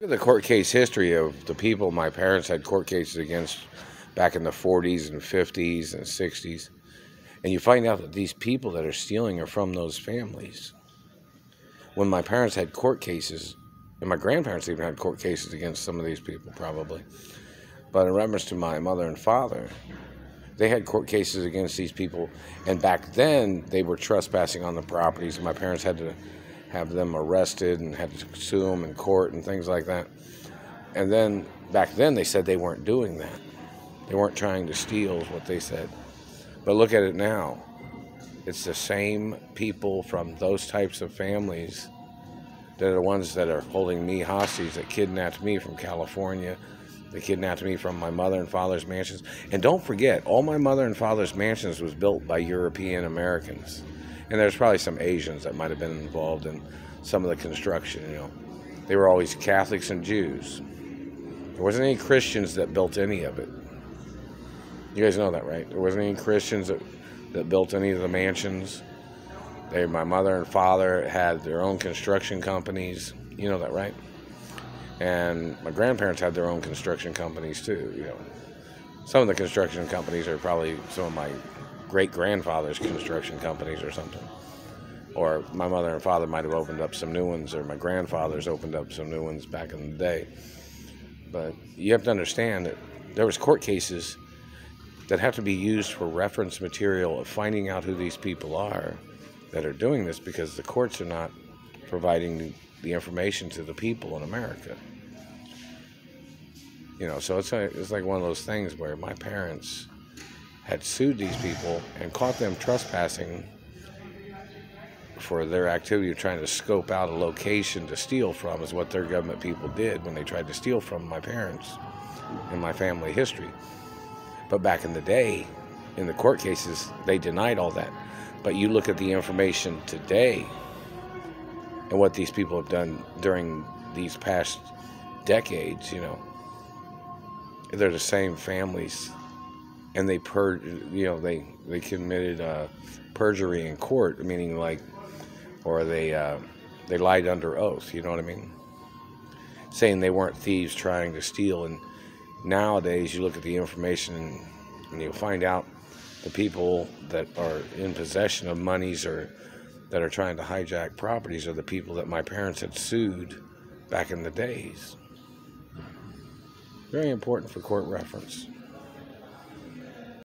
The court case history of the people my parents had court cases against back in the 40s and 50s and 60s, and you find out that these people that are stealing are from those families. When my parents had court cases, and my grandparents even had court cases against some of these people probably, but in reference to my mother and father, they had court cases against these people, and back then they were trespassing on the properties. My parents had to have them arrested and had to sue them in court and things like that. And then back then they said they weren't doing that. They weren't trying to steal is what they said. But look at it now. It's the same people from those types of families that are the ones that are holding me hostage, that kidnapped me from California. They kidnapped me from my mother and father's mansions. And don't forget, all my mother and father's mansions was built by European Americans. And there's probably some Asians that might have been involved in some of the construction, They were always Catholics and Jews. There wasn't any Christians that built any of it. You guys know that, right? There wasn't any Christians that built any of the mansions. My mother and father had their own construction companies. You know that, right? And my grandparents had their own construction companies too. Some of the construction companies are probably some of my great-grandfather's construction companies or something. Or my mother and father might have opened up some new ones, or my grandfathers opened up some new ones back in the day. But you have to understand that there was court cases that have to be used for reference material of finding out who these people are that are doing this, because the courts are not providing the information to the people in America. So it's like one of those things where my parents had sued these people and caught them trespassing for their activity of trying to scope out a location to steal from, is what their government people did when they tried to steal from my parents in my family history. But back in the day, in the court cases, they denied all that. But you look at the information today and what these people have done during these past decades, they're the same families, and they they committed perjury in court, meaning they lied under oath. You know what I mean? Saying they weren't thieves trying to steal. And nowadays, you look at the information and you'll find out the people that are in possession of monies or that are trying to hijack properties are the people that my parents had sued back in the days. Very important for court reference.